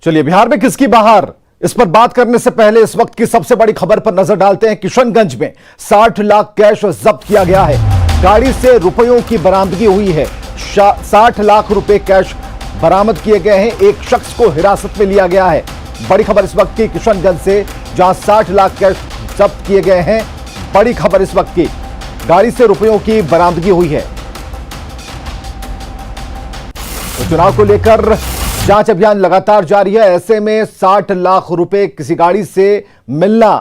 चलिए, बिहार में किसकी बहार, इस पर बात करने से पहले इस वक्त की सबसे बड़ी खबर पर नजर डालते हैं। किशनगंज में 60 लाख कैश जब्त किया गया है। गाड़ी से रुपयों की बरामदगी हुई है। 60 लाख रुपए कैश बरामद किए गए हैं। एक शख्स को हिरासत में लिया गया है। बड़ी खबर इस वक्त की किशनगंज से, जहां 60 लाख कैश जब्त किए गए हैं। बड़ी खबर इस वक्त की, गाड़ी से रुपयों की बरामदगी हुई है। तो चुनाव को लेकर जांच अभियान लगातार जारी है। ऐसे में 60 लाख रुपए किसी गाड़ी से मिलना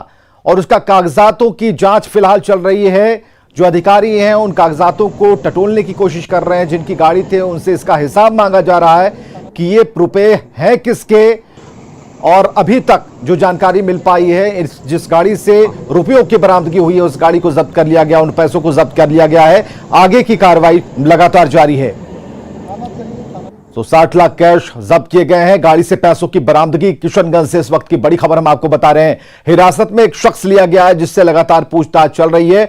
और उसका कागजातों की जांच फिलहाल चल रही है। जो अधिकारी हैं उन कागजातों को टटोलने की कोशिश कर रहे हैं। जिनकी गाड़ी थे उनसे इसका हिसाब मांगा जा रहा है कि ये रुपए हैं किसके। और अभी तक जो जानकारी मिल पाई है, जिस गाड़ी से रुपयों की बरामदगी हुई है उस गाड़ी को जब्त कर लिया गया, उन पैसों को जब्त कर लिया गया है। आगे की कार्रवाई लगातार जारी है। तो 60 लाख कैश जब्त किए गए हैं। गाड़ी से पैसों की बरामदगी किशनगंज से इस वक्त की बड़ी खबर हम आपको बता रहे हैं। हिरासत में एक शख्स लिया गया है जिससे लगातार पूछताछ चल रही है।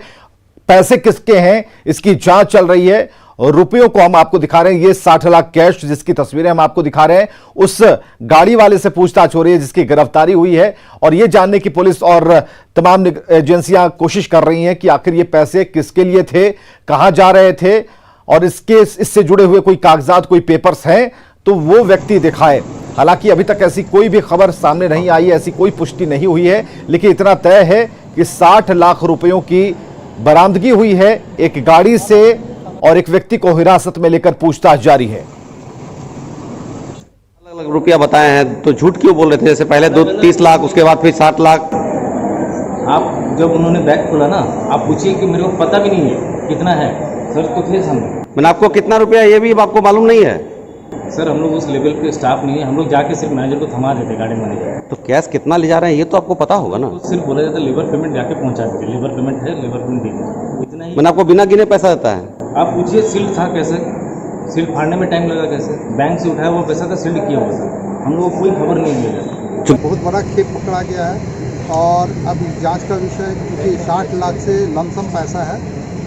पैसे किसके हैं इसकी जांच चल रही है। और रुपयों को हम आपको दिखा रहे हैं। ये 60 लाख कैश जिसकी तस्वीरें हम आपको दिखा रहे हैं, उस गाड़ी वाले से पूछताछ हो रही है जिसकी गिरफ्तारी हुई है। और यह जानने की पुलिस और तमाम एजेंसियां कोशिश कर रही हैं कि आखिर ये पैसे किसके लिए थे, कहां जा रहे थे और इससे जुड़े हुए कोई कागजात, कोई पेपर्स हैं तो वो व्यक्ति दिखाए। हालांकि अभी तक ऐसी कोई भी खबर सामने नहीं आई है, ऐसी कोई पुष्टि नहीं हुई है। लेकिन इतना तय है कि 60 लाख रुपयों की बरामदगी हुई है एक गाड़ी से और एक व्यक्ति को हिरासत में लेकर पूछताछ जारी है। अलग अलग रुपया बताए हैं तो झूठ क्यों बोल रहे थे? जैसे पहले 30 लाख, उसके बाद फिर 60 लाख। आप जब उन्होंने बैग खोला ना, आप पूछिए कि मेरे को पता भी नहीं है कितना है। सर तो थे सामने। मैंने आपको कितना रुपया ये भी आपको मालूम नहीं है? सर हम लोग उस लेवल के स्टाफ नहीं है। हम लोग जाके सिर्फ मैनेजर को थमा देते, गाड़ी मैनेजर। तो कैश कितना ले जा रहे हैं ये तो आपको पता होगा ना। तो सिर्फ बोला जाता है लेबर पेमेंट जाके पहुंचा दीजिए, लेबर पेमेंट है, लेबर पेमेंट दीजिए, इतना ही। मैंने आपको बिना गिने पैसा देता है। आप पूछिए सील्ड था कैसे, सील्ड फाड़ने में टाइम लगा कैसे, बैंक से उठाया हुआ पैसा था, सील्ड किया हुआ था। हम लोग को कोई खबर नहीं मिलेगा। बहुत बड़ा खेप पकड़ा गया है और अब जांच का विषय, क्योंकि 60 लाख से लमसम पैसा है।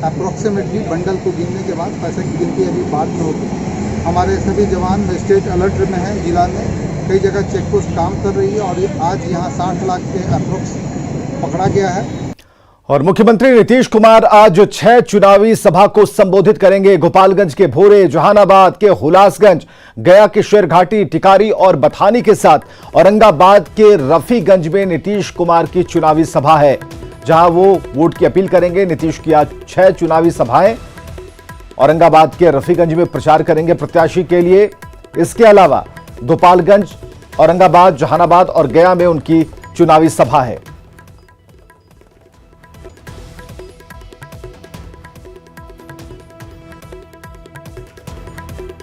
अप्रोक्सीमेटली बंडल को गिनने के बाद पैसे की गिनती अभी बाद में होगी। हमारे सभी जवान स्टेट अलर्ट में हैं। जिला में कई जगह चेक पोस्ट काम कर रही है और आज यहाँ 60 लाख के अप्रोक्स पकड़ा गया है। और मुख्यमंत्री नीतीश कुमार आज 6 चुनावी सभा को संबोधित करेंगे। गोपालगंज के भोरे, जहानाबाद के हुलासगंज, गया के शेरघाटी, टिकारी और बथानी के साथ औरंगाबाद के रफीगंज में नीतीश कुमार की चुनावी सभा है, जहां वो वोट की अपील करेंगे। नीतीश की आज 6 चुनावी सभाएं औरंगाबाद के रफीगंज में प्रचार करेंगे प्रत्याशी के लिए। इसके अलावा गोपालगंज, औरंगाबाद, जहानाबाद और गया में उनकी चुनावी सभा है।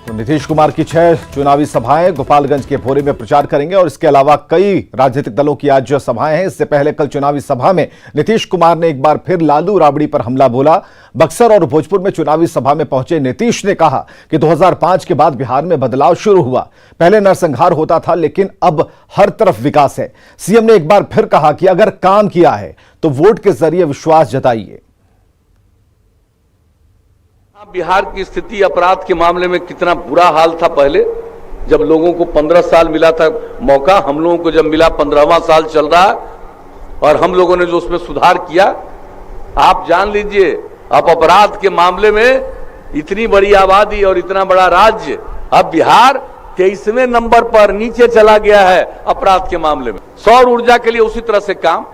तो नीतीश कुमार की 6 चुनावी सभाएं गोपालगंज के भोरे में प्रचार करेंगे और इसके अलावा कई राजनीतिक दलों की आज सभाएं हैं। इससे पहले कल चुनावी सभा में नीतीश कुमार ने एक बार फिर लालू राबड़ी पर हमला बोला। बक्सर और भोजपुर में चुनावी सभा में पहुंचे नीतीश ने कहा कि 2005 के बाद बिहार में बदलाव शुरू हुआ। पहले नरसंहार होता था लेकिन अब हर तरफ विकास है। सीएम ने एक बार फिर कहा कि अगर काम किया है तो वोट के जरिए विश्वास जताइए। बिहार की स्थिति अपराध के मामले में कितना बुरा हाल था पहले, जब लोगों को 15 साल मिला था मौका, हम लोगों को जब मिला 15वां साल चल रहा और हम लोगों ने जो उसमें सुधार किया, आप जान लीजिए। अब अपराध के मामले में इतनी बड़ी आबादी और इतना बड़ा राज्य, अब बिहार 23वें नंबर पर नीचे चला गया है अपराध के मामले में। सौर ऊर्जा के लिए उसी तरह से काम,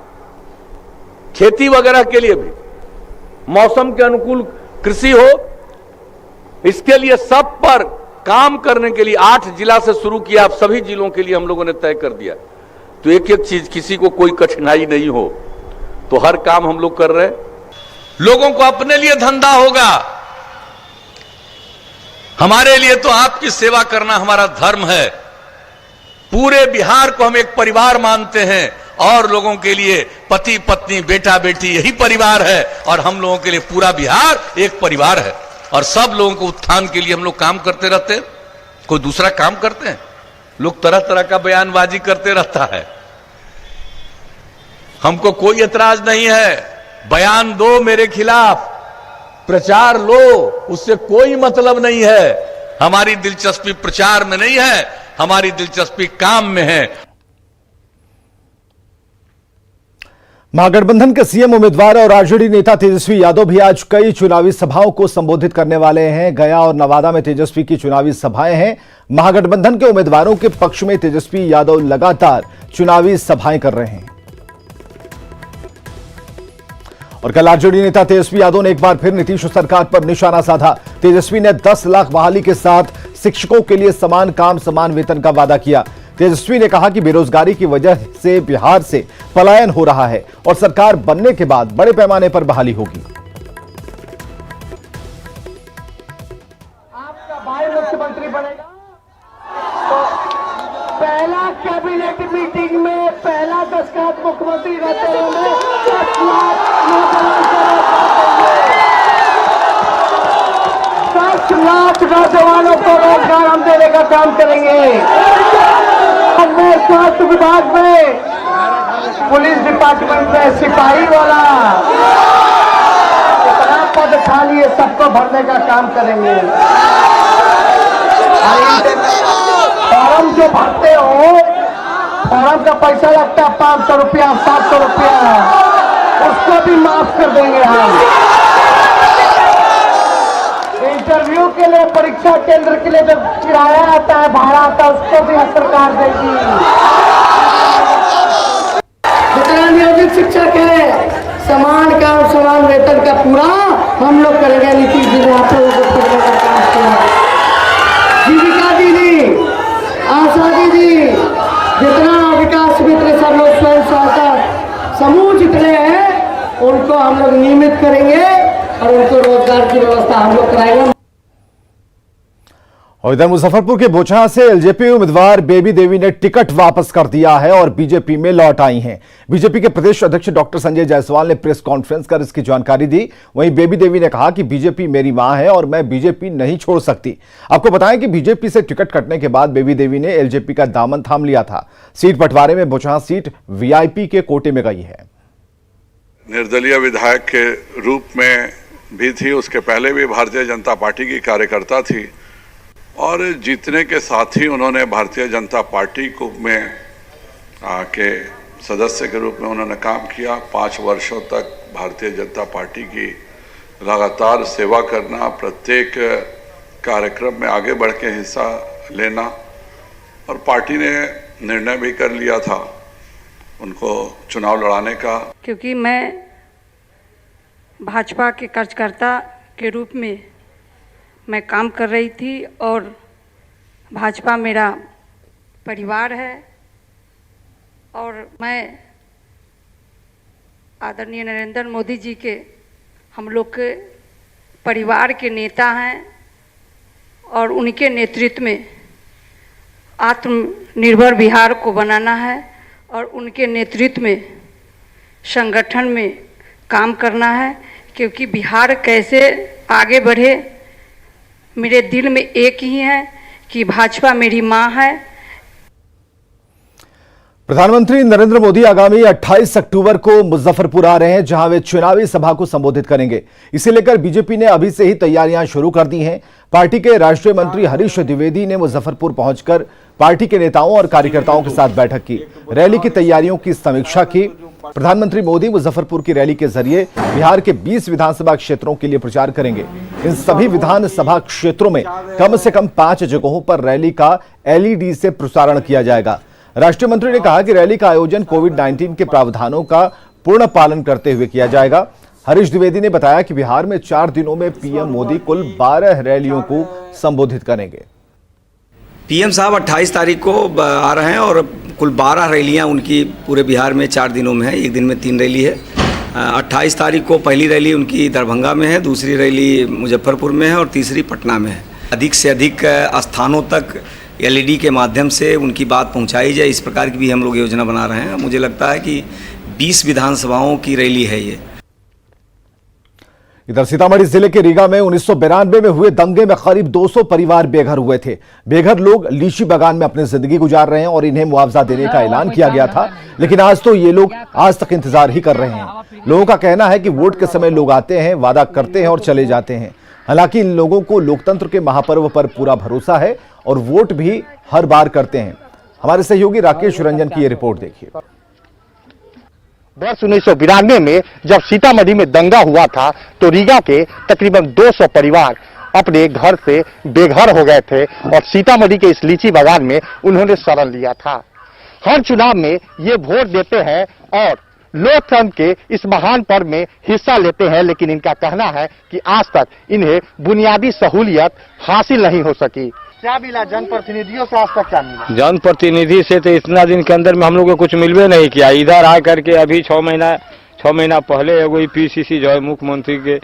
खेती वगैरह के लिए भी, मौसम के अनुकूल कृषि हो, इसके लिए सब पर काम करने के लिए 8 जिला से शुरू किया। अब सभी जिलों के लिए हम लोगों ने तय कर दिया। तो एक एक चीज, किसी को कोई कठिनाई नहीं हो, तो हर काम हम लोग कर रहे हैं। लोगों को अपने लिए धंधा होगा, हमारे लिए तो आपकी सेवा करना हमारा धर्म है। पूरे बिहार को हम एक परिवार मानते हैं और लोगों के लिए पति पत्नी, बेटा बेटी यही परिवार है। और हम लोगों के लिए पूरा बिहार एक परिवार है और सब लोगों को उत्थान के लिए हम लोग काम करते रहते हैं। कोई दूसरा काम करते हैं? लोग तरह तरह का बयानबाजी करते रहता है। हमको कोई एतराज नहीं है, बयान दो मेरे खिलाफ, प्रचार लो, उससे कोई मतलब नहीं है। हमारी दिलचस्पी प्रचार में नहीं है, हमारी दिलचस्पी काम में है। महागठबंधन के सीएम उम्मीदवार और आरजेडी नेता तेजस्वी यादव भी आज कई चुनावी सभाओं को संबोधित करने वाले हैं। गया और नवादा में तेजस्वी की चुनावी सभाएं हैं। महागठबंधन के उम्मीदवारों के पक्ष में तेजस्वी यादव लगातार चुनावी सभाएं कर रहे हैं। और कल आरजेडी नेता तेजस्वी यादव ने एक बार फिर नीतीश सरकार पर निशाना साधा। तेजस्वी ने 10 लाख बहाली के साथ शिक्षकों के लिए समान काम समान वेतन का वादा किया। तेजस्वी ने कहा कि बेरोजगारी की वजह से बिहार से पलायन हो रहा है और सरकार बनने के बाद बड़े पैमाने पर बहाली होगी। आपका भाई मुख्यमंत्री बनेगा तो पहला कैबिनेट मीटिंग में पहला दस्तखत मुख्यमंत्री रहते हुए 10 लाख नौजवानों को रोजगार हम देने का काम करेंगे। हमने स्वास्थ्य विभाग में, पुलिस डिपार्टमेंट में सिपाही वाला इतना पद खाली है, सबको भरने का काम करेंगे। फॉर्म जो भरते हो, फॉर्म का पैसा लगता है 500 रुपया 700 रुपया, उसको भी माफ कर देंगे हम। इंटरव्यू के लिए, परीक्षा केंद्र के लिए जब किराया आता है, भाड़ा आता है, उसको भी सरकार देगी। जितना नियोजित शिक्षक है, समान काम समान वेतन का पूरा हम लोग करेंगे। नीतीश जी ने आप लोगों को करने का काम किया। जीविका दीदी, आशा दीदी, जितना विकास मित्र सब लोग स्वयं सहायता समूह जितने हैं, उनको हम लोग नियमित करेंगे और उनको रोजगार की व्यवस्था हम लोग कराएंगे। और इधर मुजफ्फरपुर के बोचहा से एलजेपी उम्मीदवार बेबी देवी ने टिकट वापस कर दिया है और बीजेपी में लौट आई हैं। बीजेपी के प्रदेश अध्यक्ष डॉक्टर संजय जायसवाल ने प्रेस कॉन्फ्रेंस कर इसकी जानकारी दी। वहीं बेबी देवी ने कहा कि बीजेपी मेरी मां है और मैं बीजेपी नहीं छोड़ सकती। आपको बताएं कि बीजेपी से टिकट कटने के बाद बेबी देवी ने एलजेपी का दामन थाम लिया था। सीट बंटवारे में बोचहा सीट वीआईपी के कोटे में गई है। निर्दलीय विधायक के रूप में भी थी, उसके पहले भी भारतीय जनता पार्टी की कार्यकर्ता थी और जीतने के साथ ही उन्होंने भारतीय जनता पार्टी को में के सदस्य के रूप में उन्होंने काम किया। 5 वर्षों तक भारतीय जनता पार्टी की लगातार सेवा करना, प्रत्येक कार्यक्रम में आगे बढ़ के हिस्सा लेना, और पार्टी ने निर्णय भी कर लिया था उनको चुनाव लड़ाने का। क्योंकि मैं भाजपा के कार्यकर्ता के रूप में मैं काम कर रही थी और भाजपा मेरा परिवार है और मैं आदरणीय नरेंद्र मोदी जी के, हम लोग के परिवार के नेता हैं और उनके नेतृत्व में आत्मनिर्भर बिहार को बनाना है और उनके नेतृत्व में संगठन में काम करना है। क्योंकि बिहार कैसे आगे बढ़े, मेरे दिल में एक ही है कि भाजपा मेरी मां है। प्रधानमंत्री नरेंद्र मोदी आगामी 28 अक्टूबर को मुजफ्फरपुर आ रहे हैं, जहां वे चुनावी सभा को संबोधित करेंगे। इसे लेकर बीजेपी ने अभी से ही तैयारियां शुरू कर दी हैं। पार्टी के राष्ट्रीय मंत्री हरीश द्विवेदी ने मुजफ्फरपुर पहुंचकर पार्टी के नेताओं और कार्यकर्ताओं के साथ बैठक की, रैली की तैयारियों की समीक्षा की। प्रधानमंत्री मोदी मुजफ्फरपुर की रैली के जरिए बिहार के 20 विधानसभा क्षेत्रों के लिए प्रचार करेंगे। इन सभी विधानसभा क्षेत्रों में कम से कम 5 जगहों पर रैली का एलईडी से प्रसारण किया जाएगा। राष्ट्रीय मंत्री ने कहा कि रैली का आयोजन कोविड-19 के प्रावधानों का पूर्ण पालन करते हुए किया जाएगा। हरीश द्विवेदी ने बताया कि बिहार में 4 दिनों में पीएम मोदी कुल 12 रैलियों को संबोधित करेंगे। पीएम साहब 28 तारीख को आ रहे हैं और कुल 12 रैलियां उनकी पूरे बिहार में 4 दिनों में है। एक दिन में 3 रैली है। 28 तारीख को पहली रैली उनकी दरभंगा में है, दूसरी रैली मुजफ्फरपुर में है और तीसरी पटना में है। अधिक से अधिक स्थानों तक एलईडी के माध्यम से उनकी बात पहुंचाई जाए, इस प्रकार की भी हम लोग योजना बना रहे हैं। मुझे लगता है कि 20 विधानसभाओं की रैली है ये। इधर सीतामढ़ी जिले के रीगा में 1992 में हुए दंगे में करीब 200 परिवार बेघर हुए थे। बेघर लोग लीची बागान में अपनी जिंदगी गुजार रहे हैं और इन्हें मुआवजा देने का ऐलान किया गया था, लेकिन आज तो ये लोग आज तक इंतजार ही कर रहे हैं। लोगों का कहना है कि वोट के समय लोग आते हैं, वादा करते हैं और चले जाते हैं। हालांकि इन लोगों को लोकतंत्र के महापर्व पर पूरा भरोसा है और वोट भी हर बार करते हैं। हमारे सहयोगी राकेश रंजन की ये रिपोर्ट देखिए। वर्ष 1992 में जब सीतामढ़ी में दंगा हुआ था तो रीगा के तकरीबन 200 परिवार अपने घर से बेघर हो गए थे और सीतामढ़ी के इस लीची बागान में उन्होंने शरण लिया था। हर चुनाव में ये वोट देते हैं और लोकतंत्र के इस महान पर्व में हिस्सा लेते हैं, लेकिन इनका कहना है कि आज तक इन्हें बुनियादी सहूलियत हासिल नहीं हो सकी। क्या मिला जनप्रतिनिधियों से, आज तक क्या मिला? जनप्रतिनिधि से तो इतना दिन के अंदर में हम लोग को कुछ मिलवे नहीं किया। इधर आ करके अभी 6 महीना पहले एगो पीसीसी जो है मुख्यमंत्री के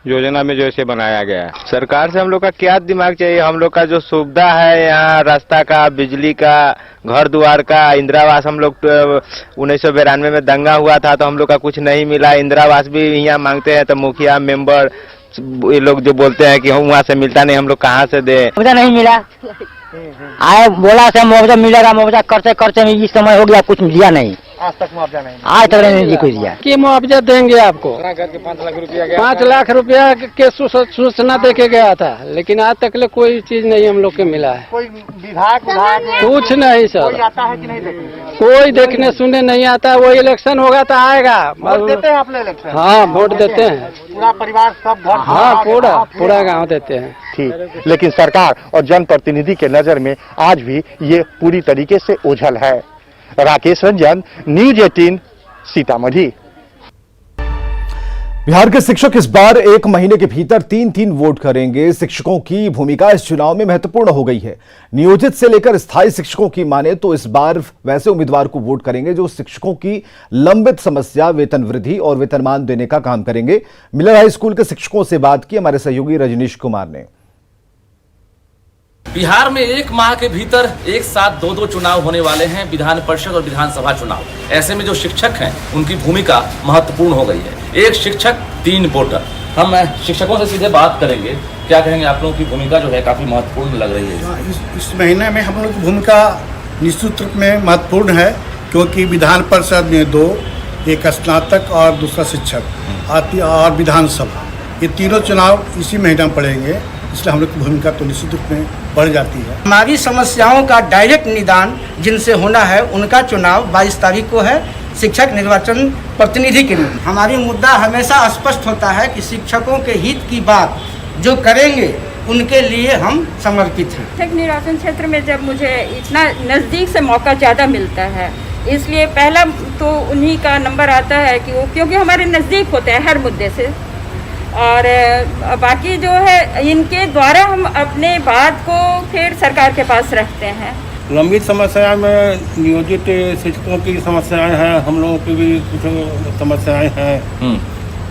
योजना में जैसे बनाया गया है। सरकार से हम लोग का क्या दिमाग चाहिए? हम लोग का जो सुविधा है यहाँ रास्ता का, बिजली का, घर द्वार का, इंदिरा आवास, हम लोग 1992 में दंगा हुआ था तो हम लोग का कुछ नहीं मिला। इंदिरा आवास भी यहाँ मांगते हैं तो मुखिया मेंबर ये लोग जो बोलते हैं कि हम वहाँ से मिलता नहीं, हम लोग कहाँ से दे? मुआवजा नहीं मिला। आए बोला से मुआवजा मिलेगा, मुआवजा करते में इस समय हो गया, कुछ दिया नहीं। आज तक मुआवजा नहीं, आज तक नहीं कोई दिया। कि मुआवजा देंगे आपको? 5 लाख रुपया गया, 5 लाख रुपया के सूचना दे के गया था, लेकिन आज तक ले कोई चीज नहीं हम लोग के मिला है। कोई विधायक कुछ नहीं सर। कोई आता है कि नहीं देखने? कोई देखने सुनने नहीं आता है। वो इलेक्शन होगा तो आएगा। वोट देते हैं अपने इलेक्शन? हाँ, वोट देते हैं। पूरा परिवार सब घर? हाँ, पूरा गाँव देते हैं। ठीक, लेकिन सरकार और जनप्रतिनिधि के नजर में आज भी ये पूरी तरीके से ओझल है। राकेश रंजन, न्यूज 18, सीतामढ़ी। बिहार के शिक्षक इस बार 1 महीने के भीतर 3 वोट करेंगे। शिक्षकों की भूमिका इस चुनाव में महत्वपूर्ण हो गई है। नियोजित से लेकर स्थायी शिक्षकों की माने तो इस बार वैसे उम्मीदवार को वोट करेंगे जो शिक्षकों की लंबित समस्या, वेतन वृद्धि और वेतनमान देने का काम करेंगे। मिलर हाई स्कूल के शिक्षकों से बात की हमारे सहयोगी रजनीश कुमार ने। बिहार में 1 माह के भीतर एक साथ 2 चुनाव होने वाले हैं, विधान परिषद और विधानसभा चुनाव। ऐसे में जो शिक्षक हैं उनकी भूमिका महत्वपूर्ण हो गई है। 1 शिक्षक 3 वोटर। हम शिक्षकों से सीधे बात करेंगे, क्या कहेंगे? आप लोगों की भूमिका जो है काफी महत्वपूर्ण लग रही है। इस महीने में हम लोग की भूमिका निश्चित रूप में महत्वपूर्ण है, क्योंकि विधान परिषद में 2, एक स्नातक और दूसरा शिक्षक और विधानसभा, ये तीनों चुनाव इसी महीने में पड़ेंगे, इसलिए हम लोग की भूमिका तो निश्चित रूप में बढ़ जाती है। हमारी समस्याओं का डायरेक्ट निदान जिनसे होना है उनका चुनाव 22 तारीख को है, शिक्षक निर्वाचन प्रतिनिधि के रूप में। हमारी मुद्दा हमेशा स्पष्ट होता है कि शिक्षकों के हित की बात जो करेंगे उनके लिए हम समर्पित हैं। शिक्षक निर्वाचन क्षेत्र में जब मुझे इतना नज़दीक से मौका ज़्यादा मिलता है, इसलिए पहला तो उन्हीं का नंबर आता है कि वो, क्योंकि हमारे नज़दीक होते हैं हर मुद्दे से, और बाकी जो है इनके द्वारा हम अपने बात को फिर सरकार के पास रखते हैं। लंबित समस्याएं में नियोजित शिक्षकों की समस्याएं हैं, हम लोगों की भी कुछ समस्याएं हैं,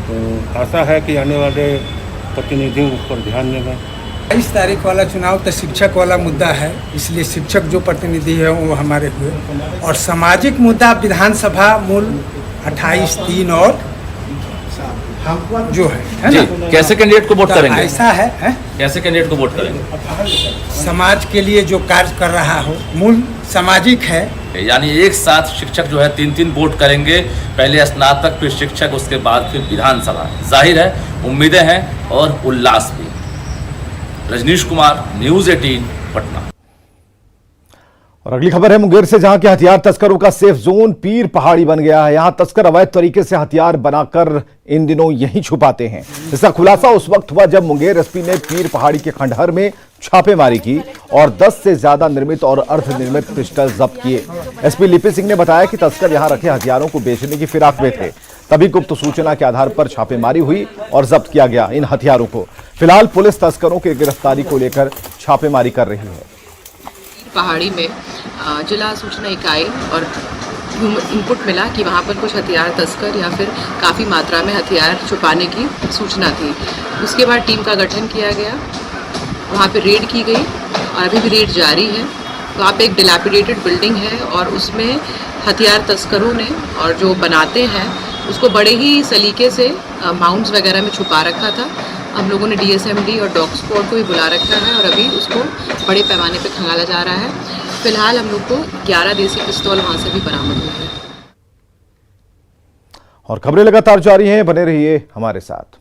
तो आशा है कि आने वाले प्रतिनिधियों पर ध्यान देंगे। 22 तारीख वाला चुनाव तो शिक्षक वाला मुद्दा है, इसलिए शिक्षक जो प्रतिनिधि है वो हमारे हुए, और सामाजिक मुद्दा विधानसभा मूल 28-3 और जो है जी, कैसे कैंडिडेट को वोट करेंगे? ऐसा है कैसे कैंडिडेट को वोट करेंगे? समाज के लिए जो कार्य कर रहा हो, मूल सामाजिक है। यानी एक साथ शिक्षक जो है 3 वोट करेंगे, पहले स्नातक, फिर शिक्षक, उसके बाद फिर विधानसभा। जाहिर है उम्मीदें हैं और उल्लास भी। रजनीश कुमार, न्यूज 18, पटना। और अगली खबर है मुंगेर से, जहां के हथियार तस्करों का सेफ जोन पीर पहाड़ी बन गया है। यहां तस्कर अवैध तरीके से हथियार बनाकर इन दिनों यहीं छुपाते हैं। इसका खुलासा उस वक्त हुआ जब मुंगेर एसपी ने पीर पहाड़ी के खंडहर में छापेमारी की और 10 से ज्यादा निर्मित और अर्धनिर्मित पिस्टल जब्त किए। एसपी लिपि सिंह ने बताया कि तस्कर यहां रखे हथियारों को बेचने की फिराक में थे, तभी गुप्त सूचना के आधार पर छापेमारी हुई और जब्त किया गया इन हथियारों को। फिलहाल पुलिस तस्करों की गिरफ्तारी को लेकर छापेमारी कर रही है। पहाड़ी में जिला सूचना इकाई और इनपुट मिला कि वहाँ पर कुछ हथियार तस्कर या फिर काफ़ी मात्रा में हथियार छुपाने की सूचना थी। उसके बाद टीम का गठन किया गया, वहाँ पे रेड की गई और अभी भी रेड जारी है। वहाँ पे एक डिलैपिडेटेड बिल्डिंग है और उसमें हथियार तस्करों ने और जो बनाते हैं उसको बड़े ही सलीके से माउंट्स वगैरह में छुपा रखा था। हम लोगों ने DSMD और डॉग स्क्वाड को भी बुला रखा है और अभी उसको बड़े पैमाने पे खंगाला जा रहा है। फिलहाल हम लोग को 11 देसी पिस्तौल वहाँ से भी बरामद हुए हैं। और खबरें लगातार जारी हैं, बने रहिए हमारे साथ।